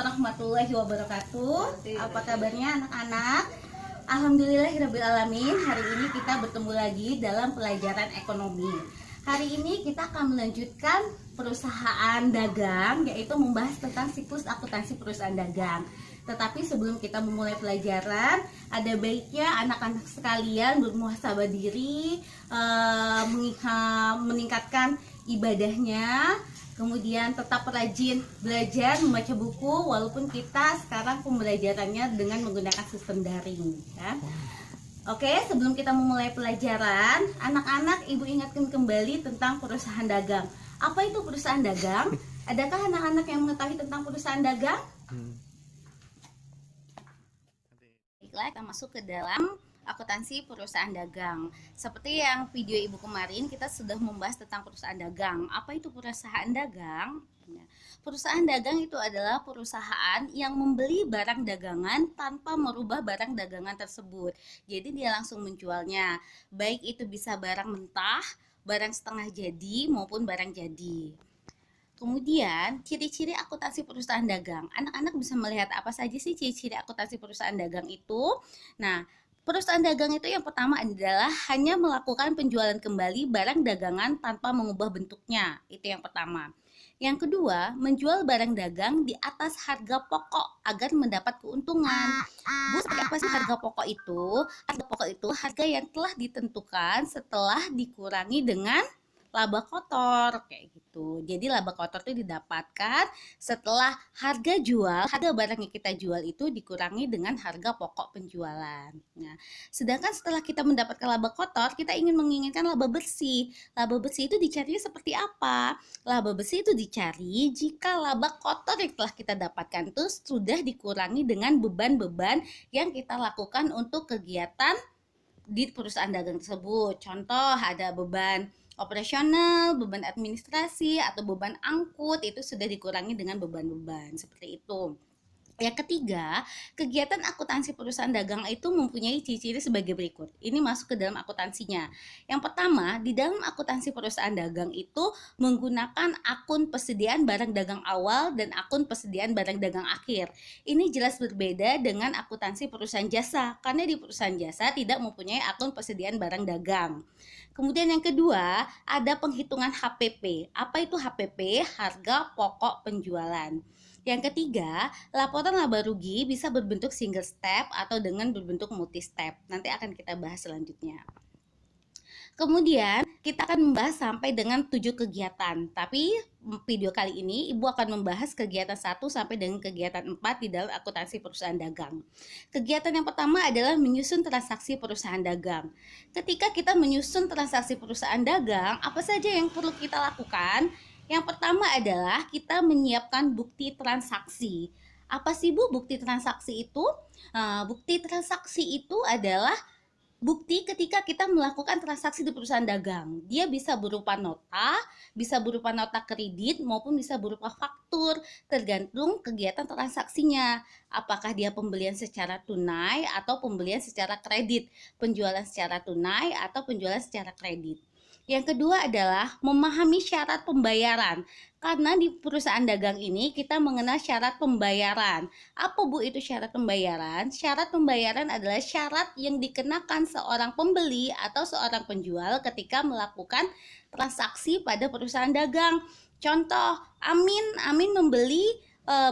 warahmatullahi wabarakatuh. Apa kabarnya anak-anak? Alhamdulillahirrabbilalamin. Hari ini kita bertemu lagi dalam pelajaran ekonomi. Hari ini kita akan melanjutkan perusahaan dagang, yaitu membahas tentang siklus akuntansi perusahaan dagang. Tetapi sebelum kita memulai pelajaran, ada baiknya anak-anak sekalian bermuhasabah diri, meningkatkan ibadahnya, kemudian tetap rajin belajar membaca buku, walaupun kita sekarang pembelajarannya dengan menggunakan sistem daring, ya. Oke, sebelum kita memulai pelajaran, anak-anak, ibu ingatkan kembali tentang perusahaan dagang. Apa itu perusahaan dagang? Adakah anak-anak yang mengetahui tentang perusahaan dagang? Baiklah, kita masuk ke dalam akuntansi perusahaan dagang. Seperti yang video ibu kemarin, kita sudah membahas tentang perusahaan dagang. Apa itu perusahaan dagang? Perusahaan dagang itu adalah perusahaan yang membeli barang dagangan tanpa merubah barang dagangan tersebut. Jadi dia langsung menjualnya. Baik itu bisa barang mentah, barang setengah jadi maupun barang jadi. Kemudian, ciri-ciri akuntansi perusahaan dagang. Anak-anak bisa melihat apa saja sih ciri-ciri akuntansi perusahaan dagang itu? Nah, perusahaan dagang itu yang pertama adalah hanya melakukan penjualan kembali barang dagangan tanpa mengubah bentuknya. Itu yang pertama. Yang kedua, menjual barang dagang di atas harga pokok agar mendapat keuntungan. Bu, seperti apa sih harga pokok itu? Harga pokok itu harga yang telah ditentukan setelah dikurangi dengan laba kotor, kayak gitu. Jadi laba kotor itu didapatkan setelah harga barang yang kita jual itu dikurangi dengan harga pokok penjualan. Nah, sedangkan setelah kita mendapatkan laba kotor, kita menginginkan laba bersih. Laba bersih itu dicarinya seperti apa? Laba bersih itu dicari jika laba kotor yang telah kita dapatkan itu sudah dikurangi dengan beban-beban yang kita lakukan untuk kegiatan di perusahaan dagang tersebut. Contoh, ada beban operasional, beban administrasi, atau beban angkut, itu sudah dikurangi dengan beban-beban seperti itu. Yang ketiga, kegiatan akuntansi perusahaan dagang itu mempunyai ciri-ciri sebagai berikut. Ini masuk ke dalam akuntansinya. Yang pertama, di dalam akuntansi perusahaan dagang itu menggunakan akun persediaan barang dagang awal dan akun persediaan barang dagang akhir. Ini jelas berbeda dengan akuntansi perusahaan jasa, karena di perusahaan jasa tidak mempunyai akun persediaan barang dagang. Kemudian yang kedua, ada penghitungan HPP. Apa itu HPP? Harga pokok penjualan. Yang ketiga, laporan laba rugi bisa berbentuk single step atau dengan berbentuk multi step. Nanti akan kita bahas selanjutnya. Kemudian kita akan membahas sampai dengan 7 kegiatan. Tapi video kali ini ibu akan membahas kegiatan 1 sampai dengan kegiatan 4 di dalam akuntansi perusahaan dagang. Kegiatan yang pertama adalah menyusun transaksi perusahaan dagang. Ketika kita menyusun transaksi perusahaan dagang, apa saja yang perlu kita lakukan? Yang pertama adalah kita menyiapkan bukti transaksi. Apa sih Bu bukti transaksi itu? Bukti transaksi itu adalah bukti ketika kita melakukan transaksi di perusahaan dagang. Dia bisa berupa nota kredit maupun bisa berupa faktur, tergantung kegiatan transaksinya. Apakah dia pembelian secara tunai atau pembelian secara kredit, penjualan secara tunai atau penjualan secara kredit. Yang kedua adalah memahami syarat pembayaran. Karena di perusahaan dagang ini kita mengenal syarat pembayaran. Apa Bu itu syarat pembayaran? Syarat pembayaran adalah syarat yang dikenakan seorang pembeli atau seorang penjual ketika melakukan transaksi pada perusahaan dagang. Contoh, Amin membeli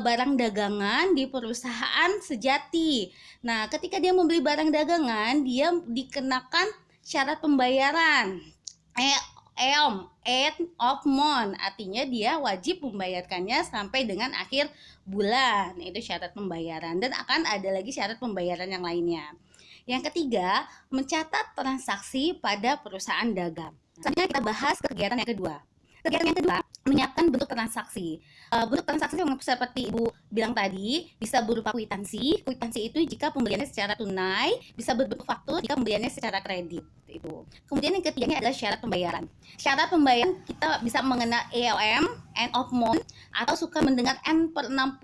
barang dagangan di perusahaan Sejati. Nah, ketika dia membeli barang dagangan, dia dikenakan syarat pembayaran. End of month, artinya dia wajib membayarkannya sampai dengan akhir bulan. Itu syarat pembayaran, dan akan ada lagi syarat pembayaran yang lainnya. Yang ketiga, mencatat transaksi pada perusahaan dagang. Selanjutnya kita bahas kegiatan yang kedua. Kegiatan yang kedua, menyiapkan bentuk transaksi. Bentuk transaksi yang seperti Ibu bilang tadi, bisa berupa kwitansi. Kwitansi itu jika pembeliannya secara tunai, bisa berbentuk faktur jika pembeliannya secara kredit. Itu. Kemudian yang ketiganya adalah syarat pembayaran. Syarat pembayaran kita bisa mengenal EOM, end of month, atau suka mendengar N/60,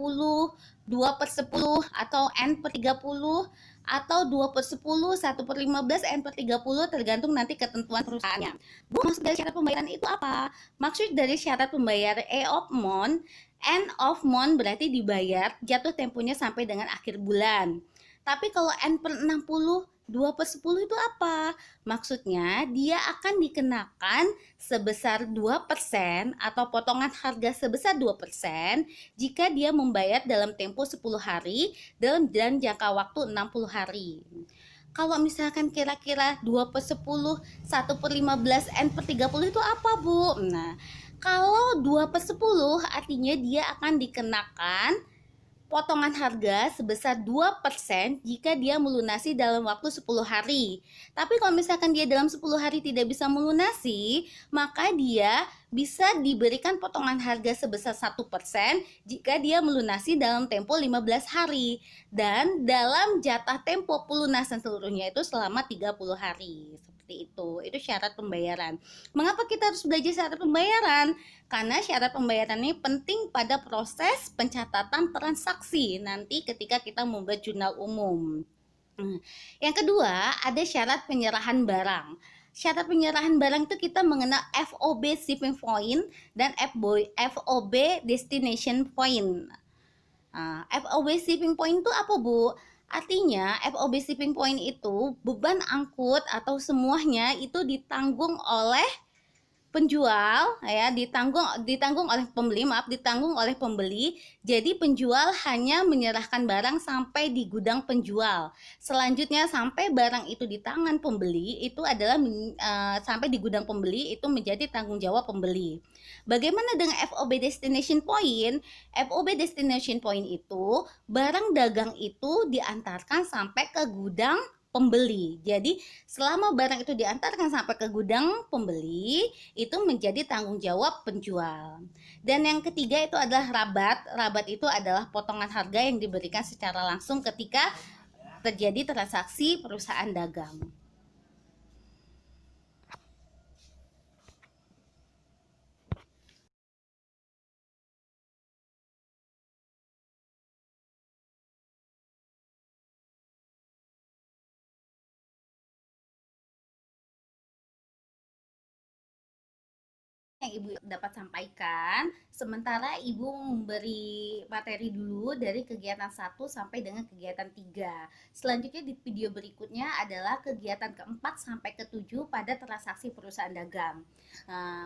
2/10, atau N/30, atau 2/10, 1/15, N/30, tergantung nanti ketentuan perusahaannya. Bu, maksud dari syarat pembayaran itu apa? Maksud dari syarat pembayaran of month, End of month berarti dibayar jatuh temponya sampai dengan akhir bulan. Tapi kalau N per 60, 2 per 10 itu apa? Maksudnya dia akan dikenakan sebesar 2% atau potongan harga sebesar 2% jika dia membayar dalam tempo 10 hari dan jangka waktu 60 hari. Kalau misalkan kira-kira 2 per 10, 1 per 15, N per 30 itu apa, Bu? Nah, kalau 2 per 10 artinya dia akan dikenakan potongan harga sebesar 2% jika dia melunasi dalam waktu 10 hari. Tapi kalau misalkan dia dalam 10 hari tidak bisa melunasi, maka dia bisa diberikan potongan harga sebesar 1% jika dia melunasi dalam tempo 15 hari. Dan dalam jatah tempo pelunasan seluruhnya itu selama 30 hari. Itu syarat pembayaran. Mengapa kita harus belajar syarat pembayaran? Karena syarat pembayaran ini penting pada proses pencatatan transaksi nanti ketika kita membuat jurnal umum. Yang kedua, ada syarat penyerahan barang. Syarat penyerahan barang itu kita mengenal FOB shipping point dan FOB destination point. FOB shipping point itu apa, Bu? Artinya FOB shipping point itu beban angkut atau semuanya itu ditanggung oleh penjual, ya, ditanggung oleh pembeli. Jadi penjual hanya menyerahkan barang sampai di gudang penjual. Selanjutnya sampai barang itu di tangan pembeli itu adalah sampai di gudang pembeli itu menjadi tanggung jawab pembeli. Bagaimana dengan FOB destination point? FOB destination point itu barang dagang itu diantarkan sampai ke gudang pembeli. Jadi selama barang itu diantarkan sampai ke gudang pembeli, itu menjadi tanggung jawab penjual. Dan yang ketiga itu adalah rabat. Rabat itu adalah potongan harga yang diberikan secara langsung ketika terjadi transaksi perusahaan dagang. Yang Ibu dapat sampaikan, sementara Ibu memberi materi dulu dari kegiatan 1 sampai dengan kegiatan 3. Selanjutnya di video berikutnya adalah kegiatan keempat sampai ke-7 pada transaksi perusahaan dagang.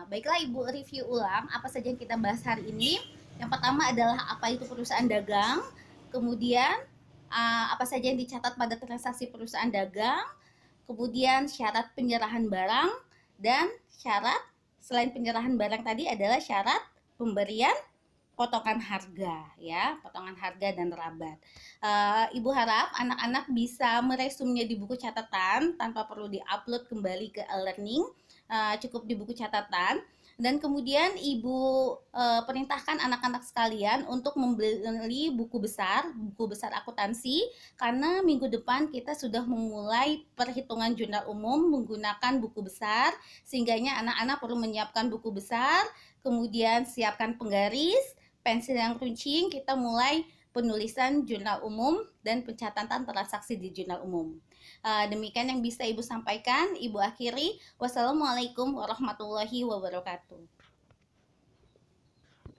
Baiklah Ibu review ulang apa saja yang kita bahas hari ini. Yang pertama adalah apa itu perusahaan dagang, kemudian apa saja yang dicatat pada transaksi perusahaan dagang, kemudian syarat penyerahan barang, dan syarat selain penyerahan barang tadi adalah syarat pemberian potongan harga, ya, potongan harga dan rabat. Ibu harap anak-anak bisa meresumnya di buku catatan tanpa perlu diupload kembali ke e-learning, cukup di buku catatan. Dan kemudian Ibu perintahkan anak-anak sekalian untuk membeli buku besar akuntansi, karena minggu depan kita sudah memulai perhitungan jurnal umum menggunakan buku besar, sehingganya anak-anak perlu menyiapkan buku besar, kemudian siapkan penggaris, pensil yang runcing, kita mulai penulisan jurnal umum dan pencatatan transaksi di jurnal umum. Demikian yang bisa Ibu sampaikan. Ibu akhiri. Wassalamualaikum warahmatullahi wabarakatuh.